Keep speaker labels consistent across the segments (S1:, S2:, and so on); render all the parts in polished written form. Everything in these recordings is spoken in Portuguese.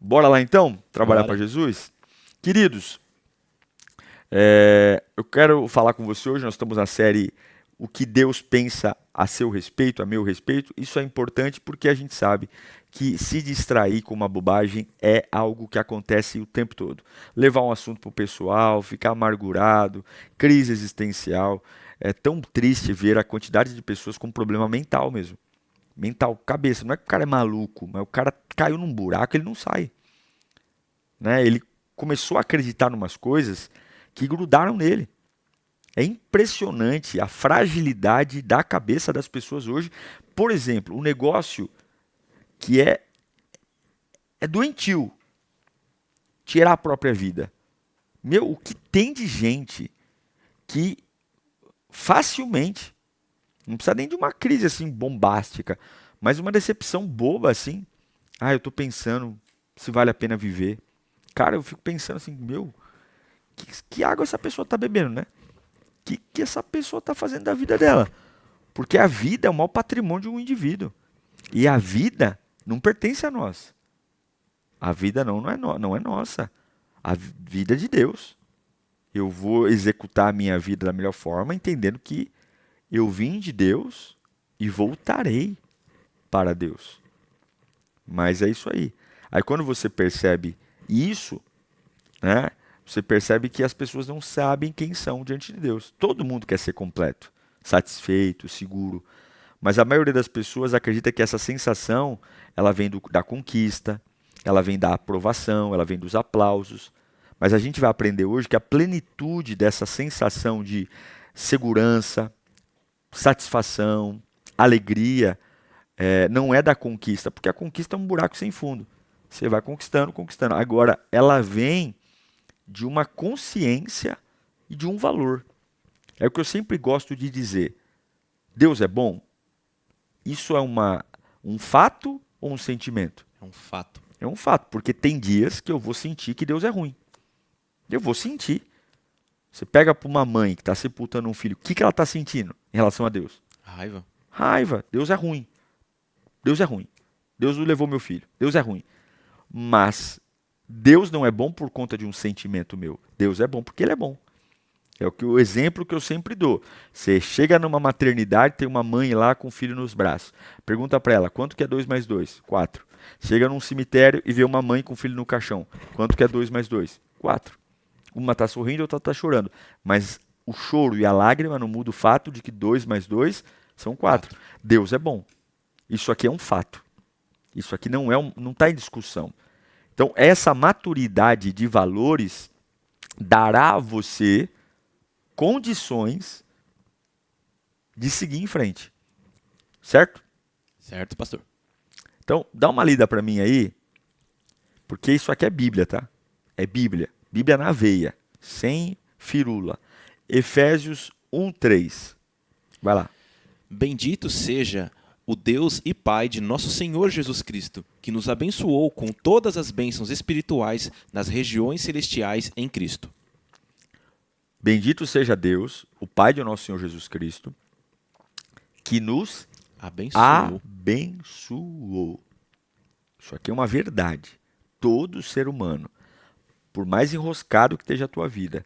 S1: Bora lá então, trabalhar para
S2: Bora.
S1: Jesus? Queridos, eu quero falar com você hoje. Nós estamos na série O que Deus pensa a seu respeito, a meu respeito. Isso é importante porque a gente sabe que se distrair com uma bobagem é algo que acontece o tempo todo. Levar um assunto para o pessoal, ficar amargurado, crise existencial. É tão triste ver a quantidade de pessoas com problema mental mesmo. Mental, cabeça. Não é que o cara é maluco, mas o cara caiu num buraco, ele não sai. Né? Ele começou a acreditar em umas coisas que grudaram nele. É impressionante a fragilidade da cabeça das pessoas hoje. Por exemplo, um negócio que é doentio, tirar a própria vida. Meu, o que tem de gente que facilmente, não precisa nem de uma crise assim bombástica, mas uma decepção boba assim. Ah, eu tô pensando se vale a pena viver. Cara, eu fico pensando assim, meu, que água essa pessoa tá bebendo, né? Que essa pessoa está fazendo da vida dela. Porque a vida é o maior patrimônio de um indivíduo. E a vida não pertence a nós. A vida não é nossa. A vida é de Deus. Eu vou executar a minha vida da melhor forma, entendendo que eu vim de Deus e voltarei para Deus. Mas é isso aí. Aí quando você percebe isso, né, você percebe que as pessoas não sabem quem são diante de Deus. Todo mundo quer ser completo, satisfeito, seguro. Mas a maioria das pessoas acredita que essa sensação ela vem da conquista, ela vem da aprovação, ela vem dos aplausos. Mas a gente vai aprender hoje que a plenitude dessa sensação de segurança, satisfação, alegria, não é da conquista, porque a conquista é um buraco sem fundo. Você vai conquistando, conquistando. Agora, ela vem de uma consciência e de um valor. É o que eu sempre gosto de dizer. Deus é bom? Isso é um fato ou um sentimento?
S2: É um fato.
S1: É um fato, porque tem dias que eu vou sentir que Deus é ruim. Eu vou sentir. Você pega para uma mãe que está sepultando um filho, o que ela está sentindo em relação a Deus?
S2: Raiva.
S1: Raiva. Deus é ruim. Deus é ruim. Deus levou meu filho. Deus é ruim. Mas Deus não é bom por conta de um sentimento meu. Deus é bom porque Ele é bom. É o exemplo que eu sempre dou. Você chega numa maternidade, tem uma mãe lá com o filho nos braços. Pergunta para ela, quanto que é 2 mais 2? 4. Chega num cemitério e vê uma mãe com o filho no caixão. Quanto que é 2 mais 2? 4. Uma está sorrindo, outra está chorando. Mas o choro e a lágrima não muda o fato de que 2 mais 2 são 4.
S2: 4.
S1: Deus é bom. Isso aqui é um fato. Isso aqui não está em discussão. Então, essa maturidade de valores dará a você condições de seguir em frente. Certo?
S2: Certo, pastor?
S1: Então, dá uma lida para mim aí, porque isso aqui é Bíblia, tá? É Bíblia. Bíblia na veia, sem firula. Efésios 1:3. Vai lá.
S2: Bendito seja o Deus e Pai de nosso Senhor Jesus Cristo, que nos abençoou com todas as bênçãos espirituais nas regiões celestiais em Cristo.
S1: Bendito seja Deus, o Pai de nosso Senhor Jesus Cristo, que nos
S2: Abençoou.
S1: abençoou. Isso aqui é uma verdade. Todo ser humano, por mais enroscado que esteja a tua vida,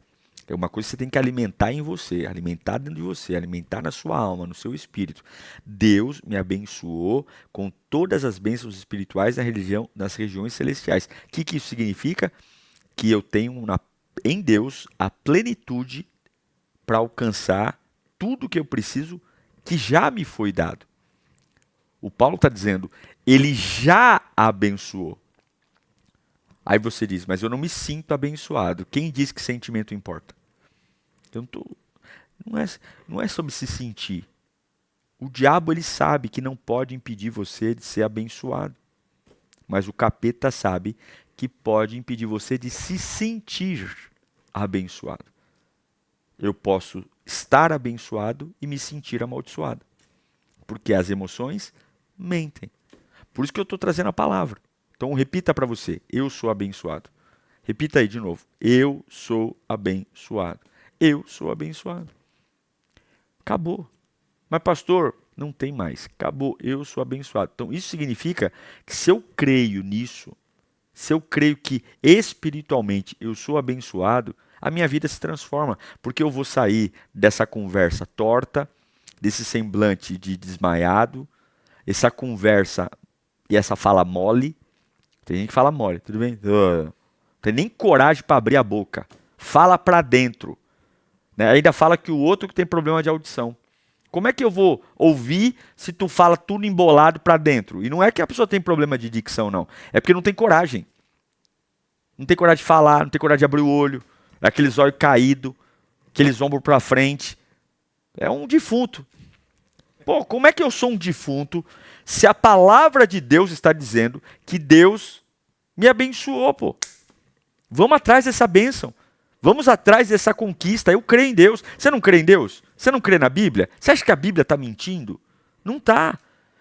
S1: é uma coisa que você tem que alimentar em você, alimentar dentro de você, alimentar na sua alma, no seu espírito. Deus me abençoou com todas as bênçãos espirituais nas regiões celestiais. O que isso significa? Que eu tenho em Deus a plenitude para alcançar tudo que eu preciso que já me foi dado. O Paulo está dizendo, ele já abençoou. Aí você diz, mas eu não me sinto abençoado. Quem diz que sentimento importa? Eu não é sobre se sentir. O diabo ele sabe que não pode impedir você de ser abençoado. Mas o capeta sabe que pode impedir você de se sentir abençoado. Eu posso estar abençoado e me sentir amaldiçoado. Porque as emoções mentem. Por isso que eu estou trazendo a palavra. Então repita para você, eu sou abençoado. Repita aí de novo, eu sou abençoado. Eu sou abençoado. Acabou. Mas pastor, não tem mais. Acabou, eu sou abençoado. Então isso significa que se eu creio nisso, se eu creio que espiritualmente eu sou abençoado, a minha vida se transforma, porque eu vou sair dessa conversa torta, desse semblante de desmaiado, essa conversa e essa fala mole. Tem gente que fala mole, tudo bem? Não tem nem coragem para abrir a boca. Fala para dentro. Né? Ainda fala que o outro que tem problema de audição. Como é que eu vou ouvir se tu fala tudo embolado para dentro? E não é que a pessoa tem problema de dicção, não. É porque não tem coragem. Não tem coragem de falar, não tem coragem de abrir o olho. Aqueles olhos caídos, aqueles ombros para frente. É um defunto. Pô, como é que eu sou um defunto se a palavra de Deus está dizendo que Deus me abençoou, pô? Vamos atrás dessa bênção. Vamos atrás dessa conquista. Eu creio em Deus. Você não crê em Deus? Você não crê na Bíblia? Você acha que a Bíblia está mentindo? Não está.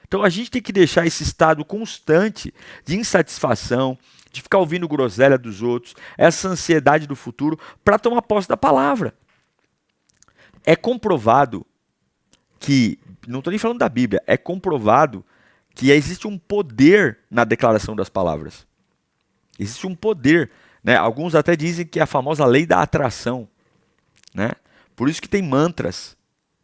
S1: Então a gente tem que deixar esse estado constante de insatisfação, de ficar ouvindo groselha dos outros, essa ansiedade do futuro, para tomar posse da palavra. É comprovado que, não estou nem falando da Bíblia, é comprovado que existe um poder na declaração das palavras. Existe um poder. Né? Alguns até dizem que é a famosa lei da atração. Né? Por isso que tem mantras.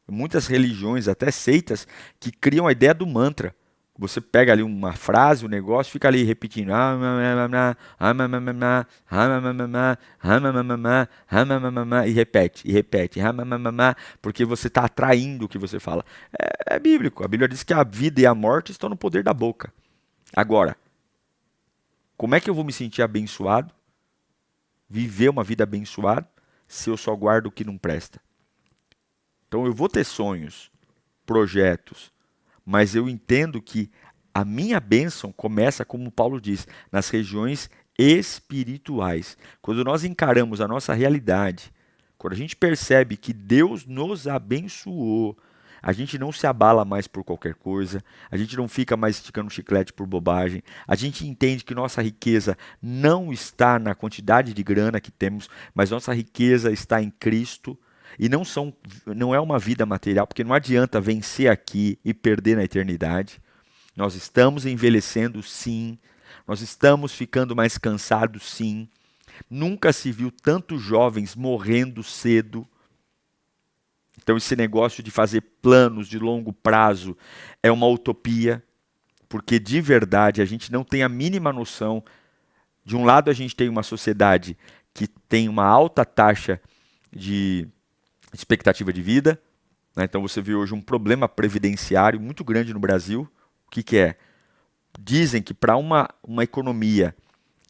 S1: Muitas religiões, até seitas, que criam a ideia do mantra. Você pega ali uma frase, um negócio, fica ali repetindo. E repete, e repete. Porque você está atraindo o que você fala. É bíblico. A Bíblia diz que a vida e a morte estão no poder da boca. Agora, como é que eu vou me sentir abençoado? Viver uma vida abençoada se eu só guardo o que não presta. Então eu vou ter sonhos, projetos, mas eu entendo que a minha bênção começa, como Paulo diz, nas regiões espirituais. Quando nós encaramos a nossa realidade, quando a gente percebe que Deus nos abençoou, a gente não se abala mais por qualquer coisa, a gente não fica mais esticando chiclete por bobagem, a gente entende que nossa riqueza não está na quantidade de grana que temos, mas nossa riqueza está em Cristo, e não é uma vida material, porque não adianta vencer aqui e perder na eternidade. Nós estamos envelhecendo, sim, nós estamos ficando mais cansados, sim, nunca se viu tantos jovens morrendo cedo. Então esse negócio de fazer planos de longo prazo é uma utopia, porque de verdade a gente não tem a mínima noção. De um lado a gente tem uma sociedade que tem uma alta taxa de expectativa de vida, né? Então você vê hoje um problema previdenciário muito grande no Brasil. O que é? Dizem que para uma economia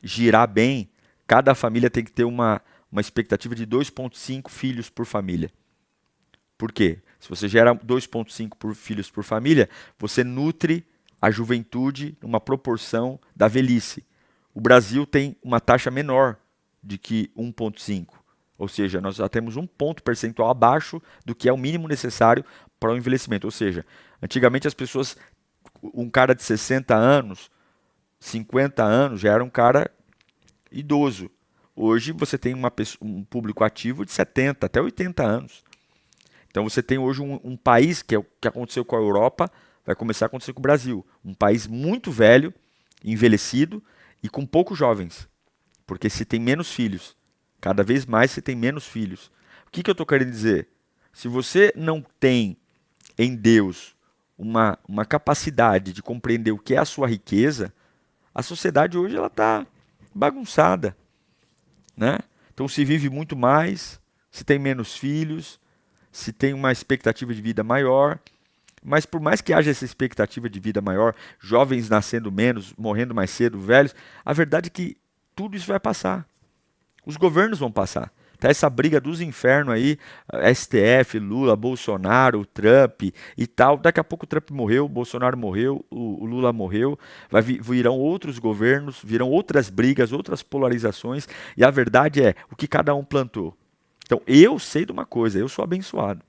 S1: girar bem, cada família tem que ter uma expectativa de 2,5 filhos por família. Por quê? Se você gera 2,5 filhos por família, você nutre a juventude numa proporção da velhice. O Brasil tem uma taxa menor de que 1,5. Ou seja, nós já temos um ponto percentual abaixo do que é o mínimo necessário para o envelhecimento. Ou seja, antigamente as pessoas, um cara de 60 anos, 50 anos, já era um cara idoso. Hoje você tem um público ativo de 70 até 80 anos. Então você tem hoje um país, que é o que aconteceu com a Europa, vai começar a acontecer com o Brasil. Um país muito velho, envelhecido e com poucos jovens. Porque se tem menos filhos, cada vez mais se tem menos filhos. O que eu estou querendo dizer? Se você não tem em Deus uma capacidade de compreender o que é a sua riqueza, a sociedade hoje ela está bagunçada. Né? Então se vive muito mais, se tem menos filhos, se tem uma expectativa de vida maior, mas por mais que haja essa expectativa de vida maior, jovens nascendo menos, morrendo mais cedo, velhos, a verdade é que tudo isso vai passar. Os governos vão passar. Tá essa briga dos infernos aí, STF, Lula, Bolsonaro, Trump e tal. Daqui a pouco o Trump morreu, o Bolsonaro morreu, o Lula morreu, virão outros governos, virão outras brigas, outras polarizações, e a verdade é o que cada um plantou. Então, eu sei de uma coisa, eu sou abençoado.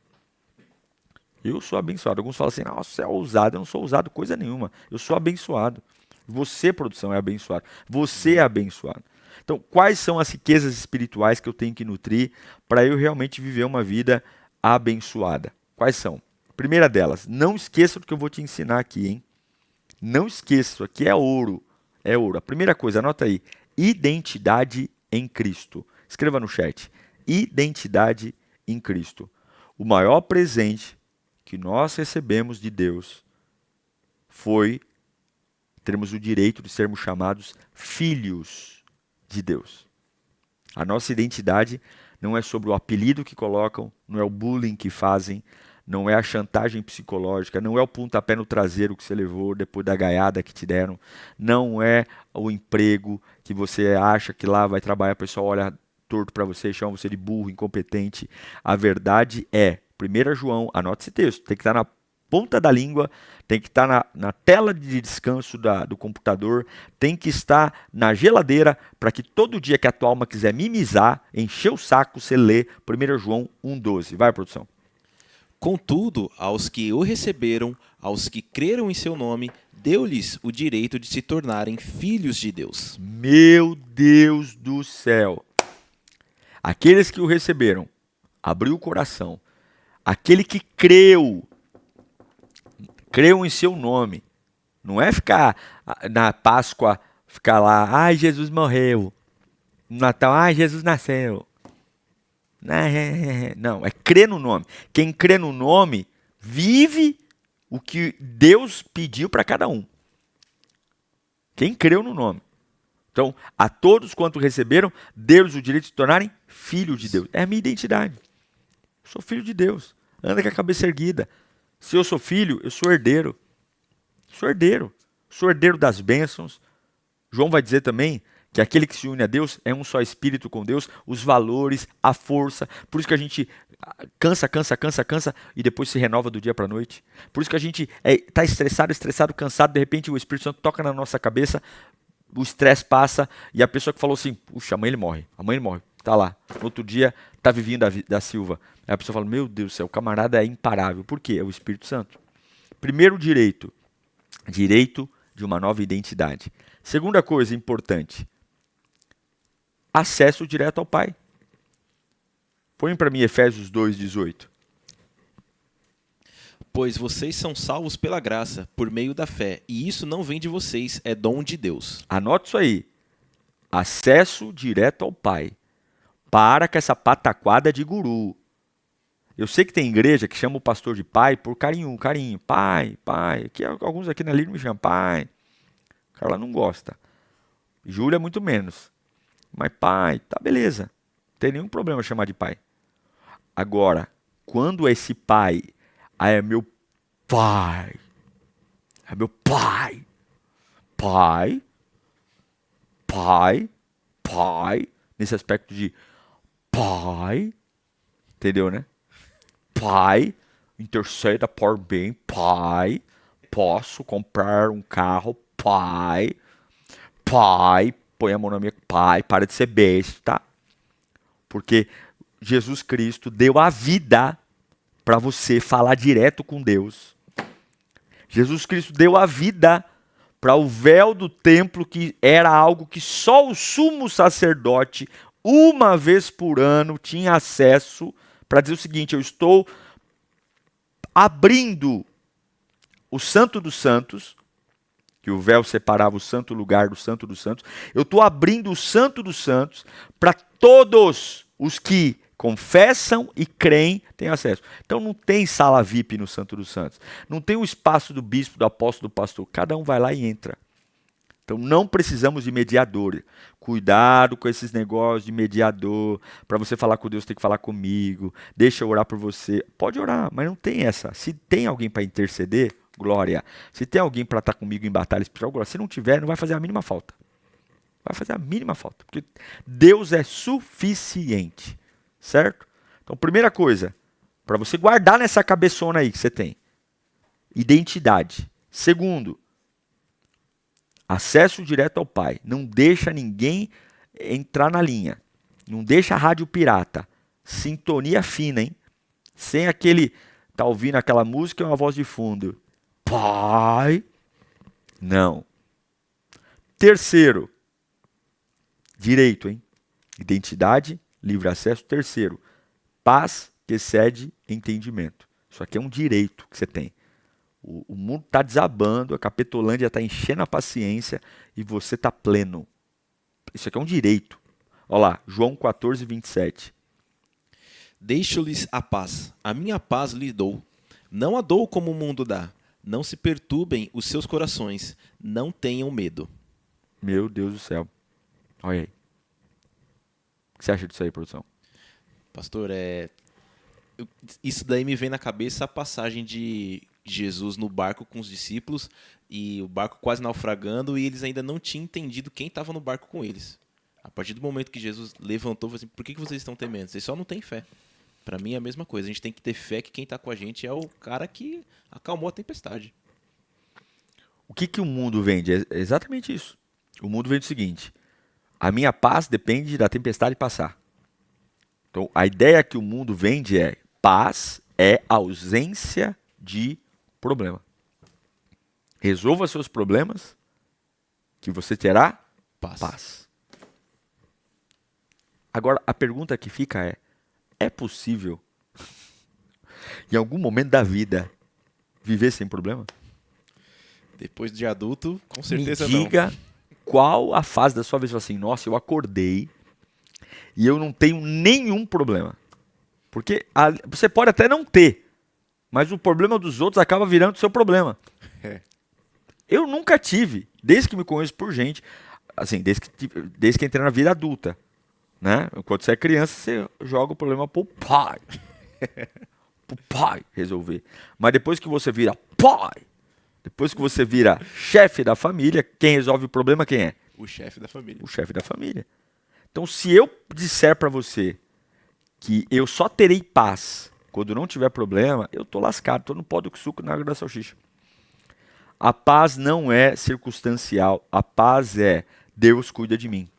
S1: Eu sou abençoado. Alguns falam assim, nossa, você é ousado. Eu não sou ousado coisa nenhuma. Eu sou abençoado. Você, produção, é abençoado. Você é abençoado. Então, quais são as riquezas espirituais que eu tenho que nutrir para eu realmente viver uma vida abençoada? Quais são? Primeira delas, não esqueça do que eu vou te ensinar aqui, hein? Não esqueça, isso aqui é ouro. É ouro. A primeira coisa, anota aí. identidade em Cristo. Escreva no chat. Identidade em Cristo. O maior presente que nós recebemos de Deus foi termos o direito de sermos chamados filhos de Deus. A nossa identidade não é sobre o apelido que colocam, não é o bullying que fazem, não é a chantagem psicológica, não é o pontapé no traseiro que você levou depois da gaiada que te deram, não é o emprego que você acha que lá vai trabalhar, o pessoal olha torto para você, chama você de burro, incompetente. A verdade é, 1 João, anote esse texto, tem que estar na ponta da língua, tem que estar na tela de descanso do computador, tem que estar na geladeira, para que todo dia que a tua alma quiser mimizar, encher o saco, você lê 1 João 1,12. Vai, produção.
S2: Contudo, aos que o receberam, aos que creram em seu nome, deu-lhes o direito de se tornarem filhos de Deus.
S1: Meu Deus do céu! Aqueles que o receberam, abriu o coração, aquele que creu em seu nome, não é ficar na Páscoa, ficar lá, ai, Jesus morreu, no Natal, ai, Jesus nasceu. Não, é crer no nome. Quem crê no nome vive o que Deus pediu para cada um. Quem creu no nome. Então, a todos quanto receberam, deu-lhes o direito de se tornarem filhos de Deus. É a minha identidade. Eu sou filho de Deus. Anda com a cabeça erguida. Se eu sou filho, eu sou herdeiro. Sou herdeiro. Sou herdeiro das bênçãos. João vai dizer também que aquele que se une a Deus é um só espírito com Deus, os valores, a força. Por isso que a gente cansa e depois se renova do dia para a noite. Por isso que a gente está estressado, cansado, de repente o Espírito Santo toca na nossa cabeça, o estresse passa e a pessoa que falou assim, puxa, amanhã ele morre, tá lá. No outro dia, tá vivinho da Silva. Aí a pessoa fala, meu Deus do céu, o camarada é imparável. Por quê? É o Espírito Santo. Primeiro direito de uma nova identidade. Segunda coisa importante, acesso direto ao Pai. Põe para mim Efésios 2,18.
S2: Pois vocês são salvos pela graça, por meio da fé, e isso não vem de vocês, é dom de Deus.
S1: Anote isso aí. Acesso direto ao Pai. Para com essa pataquada de guru. Eu sei que tem igreja que chama o pastor de pai por carinho. Pai. Aqui, alguns aqui na Lírio me chamam pai. O cara lá não gosta. Júlia muito menos. Mas pai, tá beleza. Não tem nenhum problema chamar de pai. Agora, quando esse pai é meu pai. É meu pai. Pai. Nesse aspecto de pai. Entendeu, né? Pai. Interceda por bem. Pai. Posso comprar um carro. Pai. Põe a mão na minha... Pai, para de ser besta. Porque Jesus Cristo deu a vida para você falar direto com Deus. Jesus Cristo deu a vida para o véu do templo, que era algo que só o sumo sacerdote, uma vez por ano, tinha acesso, para dizer o seguinte, eu estou abrindo o Santo dos Santos, que o véu separava o santo lugar do Santo dos Santos, eu estou abrindo o Santo dos Santos para todos os que confessam e creem, têm acesso. Então não tem sala VIP no Santo dos Santos. Não tem o espaço do bispo, do apóstolo, do pastor. Cada um vai lá e entra. Então não precisamos de mediador. Cuidado com esses negócios de mediador. Para você falar com Deus, tem que falar comigo. Deixa eu orar por você. Pode orar, mas não tem essa. Se tem alguém para interceder, glória. Se tem alguém para estar comigo em batalha espiritual, glória. Se não tiver, não vai fazer a mínima falta. Vai fazer a mínima falta. Porque Deus é suficiente. Certo? Então, primeira coisa, para você guardar nessa cabeçona aí que você tem, identidade. Segundo, acesso direto ao Pai. Não deixa ninguém entrar na linha. Não deixa a rádio pirata. Sintonia fina, hein? Sem aquele, tá ouvindo aquela música e uma voz de fundo. Pai. Não. Terceiro, direito, hein? Identidade, livre acesso. Terceiro, paz que excede entendimento. Isso aqui é um direito que você tem. O mundo está desabando, a Capetolândia está enchendo a paciência e você está pleno. Isso aqui é um direito. Olha lá, João 14, 27.
S2: Deixo-lhes a paz. A minha paz lhe dou. Não a dou como o mundo dá. Não se perturbem os seus corações. Não tenham medo.
S1: Meu Deus do céu. Olha aí. O que você acha disso aí, produção?
S2: Pastor, isso daí me vem na cabeça a passagem de Jesus no barco com os discípulos e o barco quase naufragando e eles ainda não tinham entendido quem estava no barco com eles. A partir do momento que Jesus levantou, falou assim, por que vocês estão temendo? Vocês só não têm fé. Para mim é a mesma coisa. A gente tem que ter fé que quem está com a gente é o cara que acalmou a tempestade.
S1: O que o mundo vende? É exatamente isso. O mundo vende o seguinte: a minha paz depende da tempestade passar. Então, a ideia que o mundo vende é: paz é ausência de problema. Resolva seus problemas, que você terá paz. Agora, a pergunta que fica é possível, em algum momento da vida, viver sem problema?
S2: Depois de adulto, com certeza
S1: Me diga qual a fase da sua vida, assim, nossa, eu acordei e eu não tenho nenhum problema. Porque você pode até não ter, mas o problema dos outros acaba virando seu problema.
S2: É.
S1: Eu nunca tive, desde que me conheço por gente, assim, desde que entrei na vida adulta, né? Quando você é criança, você joga o problema pro pai. Pro pai resolver. Mas depois que você vira pai, depois que você vira chefe da família, quem resolve o problema quem é?
S2: O chefe da família.
S1: O chefe da família. Então, se eu disser para você que eu só terei paz quando não tiver problema, eu tô lascado, tô no pó do suco na água da salsicha. A paz não é circunstancial, a paz é Deus cuida de mim.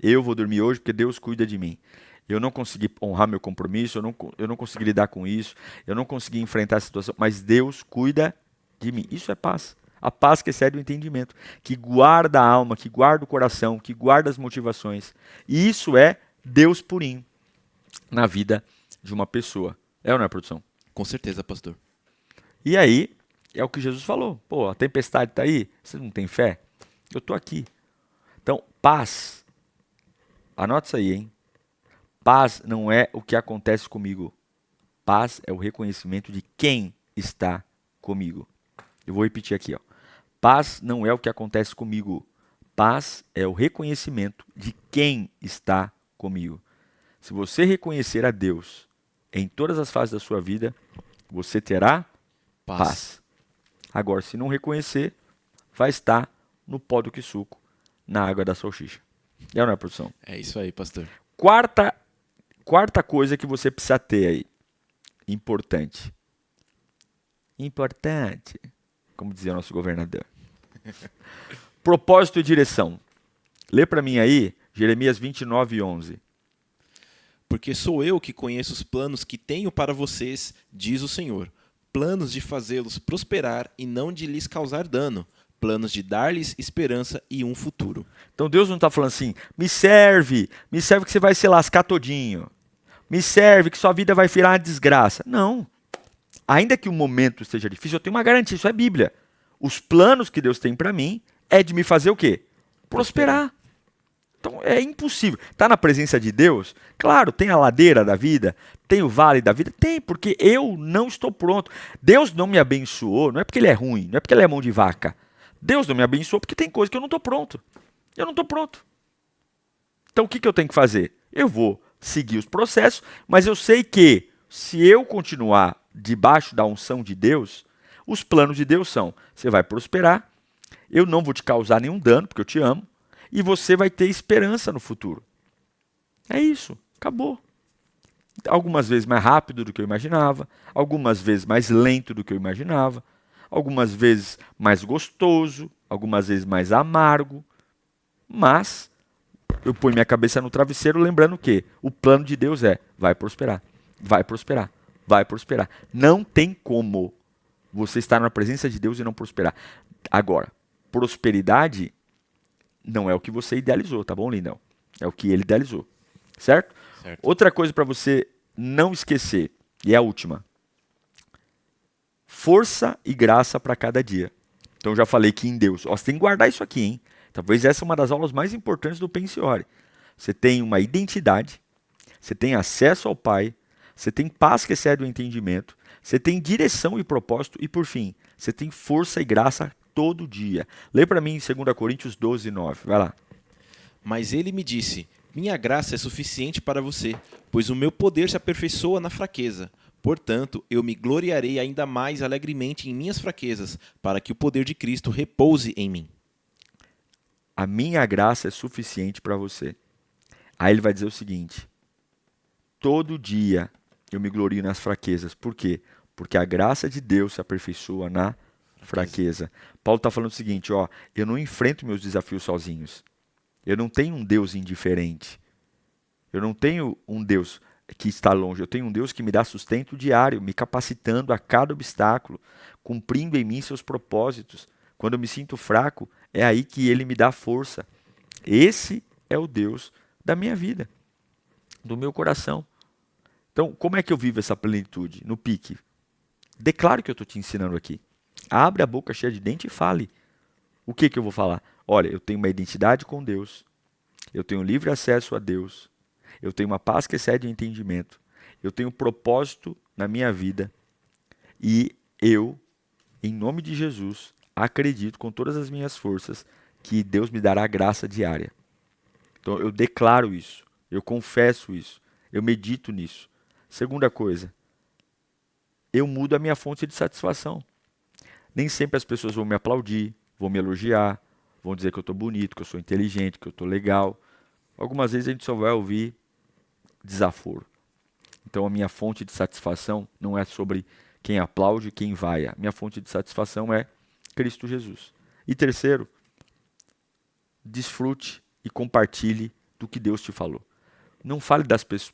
S1: Eu vou dormir hoje porque Deus cuida de mim. Eu não consegui honrar meu compromisso, eu não consegui lidar com isso, eu não consegui enfrentar a situação, mas Deus cuida de mim. Isso é paz. A paz que excede o entendimento, que guarda a alma, que guarda o coração, que guarda as motivações. E isso é Deus purinho na vida de uma pessoa. É ou não é, produção?
S2: Com certeza, pastor.
S1: E aí, é o que Jesus falou. Pô, a tempestade está aí, você não tem fé? Eu estou aqui. Então, paz. Anota isso aí, hein? Paz não é o que acontece comigo. Paz é o reconhecimento de quem está comigo. Eu vou repetir aqui, ó. Paz não é o que acontece comigo. Paz é o reconhecimento de quem está comigo. Se você reconhecer a Deus em todas as fases da sua vida, você terá paz. Agora, se não reconhecer, vai estar no pó do que suco, na água da salsicha. É ou não é, produção?
S2: É isso aí, pastor.
S1: Quarta coisa que você precisa ter aí. Importante. Importante. Como dizia nosso governador. Propósito e direção. Lê para mim aí, Jeremias 29, 11.
S2: Porque sou eu que conheço os planos que tenho para vocês, diz o Senhor. Planos de fazê-los prosperar e não de lhes causar dano. Planos de dar-lhes esperança e um futuro.
S1: Então Deus não está falando assim, me serve que você vai se lascar todinho. Me serve que sua vida vai virar uma desgraça. Não. Ainda que o momento seja difícil, eu tenho uma garantia, isso é Bíblia. Os planos que Deus tem para mim é de me fazer o quê? Prosperar. Então é impossível. Está na presença de Deus? Claro, tem a ladeira da vida, tem o vale da vida? Tem, porque eu não estou pronto. Deus não me abençoou, não é porque Ele é ruim, não é porque Ele é mão de vaca. Deus não me abençoou porque tem coisa que eu não estou pronto. Eu não estou pronto. Então o que eu tenho que fazer? Eu vou seguir os processos, mas eu sei que se eu continuar debaixo da unção de Deus, os planos de Deus são: você vai prosperar, eu não vou te causar nenhum dano, porque eu te amo, e você vai ter esperança no futuro. É isso, acabou. Algumas vezes mais rápido do que eu imaginava, algumas vezes mais lento do que eu imaginava, algumas vezes mais gostoso, algumas vezes mais amargo, mas eu ponho minha cabeça no travesseiro lembrando que o plano de Deus é: vai prosperar, vai prosperar, vai prosperar. Não tem como você estar na presença de Deus e não prosperar. Agora, prosperidade não é o que você idealizou, tá bom, lindão? É o que ele idealizou, certo? Outra coisa para você não esquecer, e é a última: força e graça para cada dia. Então eu já falei que em Deus, ó, você tem que guardar isso aqui, hein? Talvez essa é uma das aulas mais importantes do Pense e Ore. Você tem uma identidade, você tem acesso ao Pai, você tem paz que excede o entendimento, você tem direção e propósito e, por fim, você tem força e graça todo dia. Lê para mim em 2 Coríntios 12, 9. Vai lá.
S2: Mas ele me disse: minha graça é suficiente para você, pois o meu poder se aperfeiçoa na fraqueza. Portanto, eu me gloriarei ainda mais alegremente em minhas fraquezas, para que o poder de Cristo repouse em mim.
S1: A minha graça é suficiente para você. Aí ele vai dizer o seguinte: todo dia eu me glorio nas fraquezas. Por quê? Porque a graça de Deus se aperfeiçoa na fraqueza. Paulo está falando o seguinte, ó, eu não enfrento meus desafios sozinhos. Eu não tenho um Deus indiferente. Eu não tenho um Deus que está longe. Eu tenho um Deus que me dá sustento diário, me capacitando a cada obstáculo, cumprindo em mim seus propósitos. Quando eu me sinto fraco, é aí que ele me dá força. Esse é o Deus da minha vida, do meu coração. Então, como é que eu vivo essa plenitude? No pique. Declaro que eu estou te ensinando aqui. Abre a boca cheia de dente e fale. O que eu vou falar? Olha, eu tenho uma identidade com Deus. Eu tenho livre acesso a Deus. Eu tenho uma paz que excede o entendimento. Eu tenho um propósito na minha vida. E eu, em nome de Jesus, acredito com todas as minhas forças que Deus me dará graça diária. Então eu declaro isso. Eu confesso isso. Eu medito nisso. Segunda coisa, eu mudo a minha fonte de satisfação. Nem sempre as pessoas vão me aplaudir, vão me elogiar, vão dizer que eu estou bonito, que eu sou inteligente, que eu estou legal. Algumas vezes a gente só vai ouvir desaforo. Então a minha fonte de satisfação não é sobre quem aplaude e quem vai. A minha fonte de satisfação é Cristo Jesus. E terceiro, desfrute e compartilhe do que Deus te falou. Não fale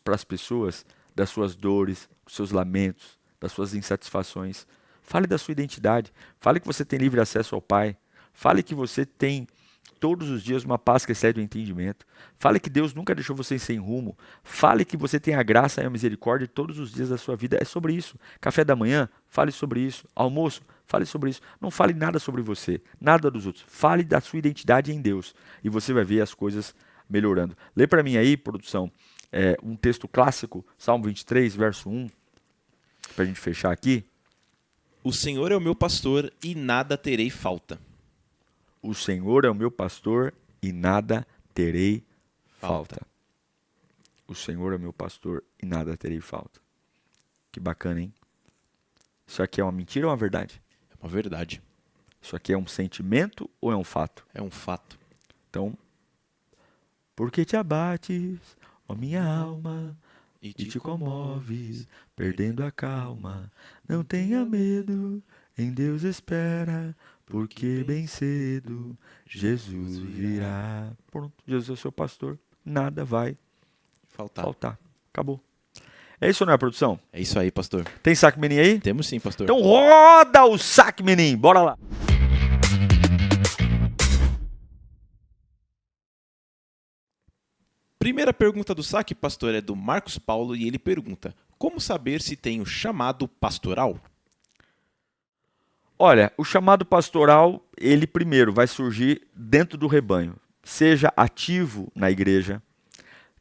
S1: para as pessoas das suas dores, dos seus lamentos, das suas insatisfações. Fale da sua identidade. Fale que você tem livre acesso ao Pai. Fale que você tem todos os dias uma paz que excede o entendimento. Fale que Deus nunca deixou você sem rumo. Fale que você tem a graça e a misericórdia todos os dias da sua vida. É sobre isso. Café da manhã, fale sobre isso. Almoço, fale sobre isso. Não fale nada sobre você, nada dos outros. Fale da sua identidade em Deus. E você vai ver as coisas melhorando. Lê para mim aí, produção, um texto clássico, Salmo 23, verso 1, para a gente fechar aqui.
S2: O Senhor é o meu pastor e nada terei falta.
S1: O Senhor é o meu pastor e nada terei falta. O Senhor é o meu pastor e nada terei falta. Que bacana, hein? Isso aqui é uma mentira ou uma verdade?
S2: É uma verdade.
S1: Isso aqui é um sentimento ou é um fato?
S2: É um fato.
S1: Então, por que te abates, ó minha alma, e te comoves, perdendo a calma? Não tenha medo, em Deus espera, porque bem cedo Jesus virá. Pronto, Jesus é o seu pastor, nada vai faltar. Acabou. É isso, não é, produção?
S2: É isso aí, pastor.
S1: Tem saque menin aí?
S2: Temos sim, pastor.
S1: Então roda o saque menin, bora lá.
S2: Primeira pergunta do saque, pastor, é do Marcos Paulo e ele pergunta: como saber se tenho chamado pastoral?
S1: Olha, o chamado pastoral, ele primeiro vai surgir dentro do rebanho. Seja ativo na igreja,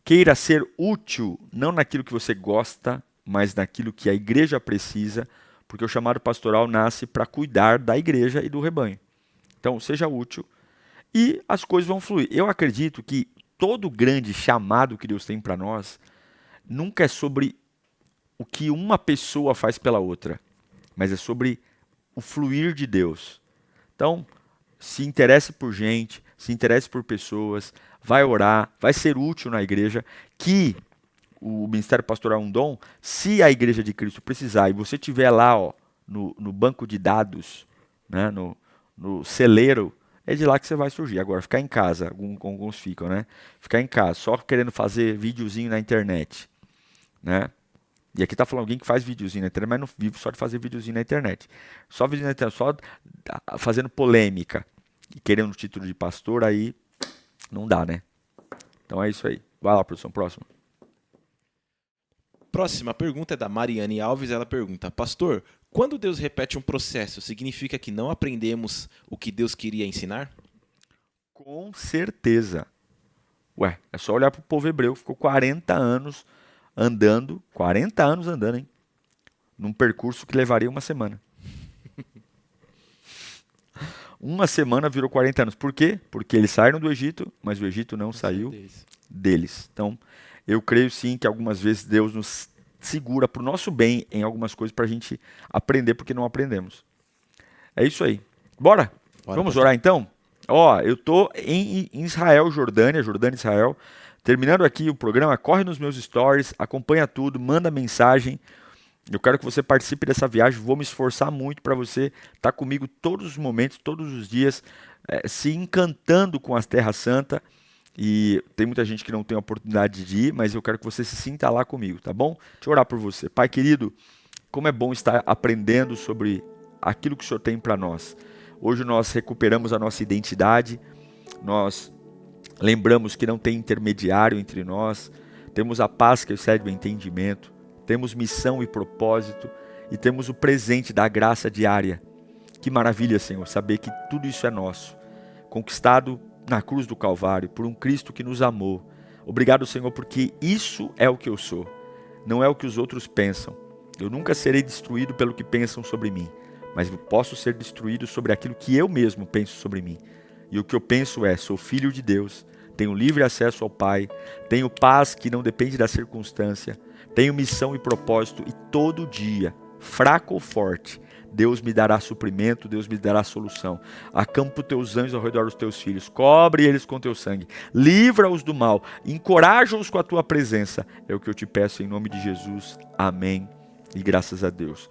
S1: queira ser útil, não naquilo que você gosta, mas naquilo que a igreja precisa, porque o chamado pastoral nasce para cuidar da igreja e do rebanho. Então, seja útil e as coisas vão fluir. Eu acredito que todo grande chamado que Deus tem para nós nunca é sobre o que uma pessoa faz pela outra, mas é sobre o fluir de Deus. Então, se interesse por gente, se interesse por pessoas, vai orar, vai ser útil na igreja, que o ministério pastoral é um dom. Se a igreja de Cristo precisar e você estiver lá, ó, no banco de dados, né, no celeiro, é de lá que você vai surgir. Agora, ficar em casa, alguns ficam, né? Ficar em casa, só querendo fazer videozinho na internet, né? E aqui está falando alguém que faz videozinho na internet, mas não vive só de fazer videozinho na internet. Só vídeo na internet, só fazendo polêmica e querendo o título de pastor, aí não dá, né? Então é isso aí. Vai lá, produção, próximo.
S2: Próxima pergunta é da Mariane Alves. Ela pergunta: pastor, quando Deus repete um processo, significa que não aprendemos o que Deus queria ensinar?
S1: Com certeza. Ué, é só olhar para o povo hebreu, ficou 40 anos andando, hein? Num percurso que levaria uma semana. Uma semana virou 40 anos. Por quê? Porque eles saíram do Egito, mas o Egito não saiu deles. Então, eu creio sim que algumas vezes Deus nos segura para o nosso bem em algumas coisas para a gente aprender porque não aprendemos. É isso aí. Bora? Vamos orar então? Ó, eu tô em Israel, Jordânia e Israel. Terminando aqui o programa, corre nos meus stories, acompanha tudo, manda mensagem. Eu quero que você participe dessa viagem, vou me esforçar muito para você estar comigo todos os momentos, todos os dias, se encantando com as Terra Santa. E tem muita gente que não tem a oportunidade de ir, mas eu quero que você se sinta lá comigo, tá bom? Deixa eu orar por você. Pai querido, como é bom estar aprendendo sobre aquilo que o Senhor tem para nós. Hoje nós recuperamos a nossa identidade, nós lembramos que não tem intermediário entre nós, temos a paz que excede o entendimento, temos missão e propósito e temos o presente da graça diária. Que maravilha, Senhor, saber que tudo isso é nosso, conquistado na cruz do Calvário, por um Cristo que nos amou. Obrigado, Senhor, porque isso é o que eu sou, não é o que os outros pensam. Eu nunca serei destruído pelo que pensam sobre mim, mas eu posso ser destruído sobre aquilo que eu mesmo penso sobre mim. E o que eu penso é, sou filho de Deus, tenho livre acesso ao Pai, tenho paz que não depende da circunstância, tenho missão e propósito e todo dia, fraco ou forte, Deus me dará suprimento, Deus me dará solução. Acampa os teus anjos ao redor dos teus filhos, cobre eles com teu sangue, livra-os do mal, encoraja-os com a tua presença. É o que eu te peço em nome de Jesus. Amém. E graças a Deus.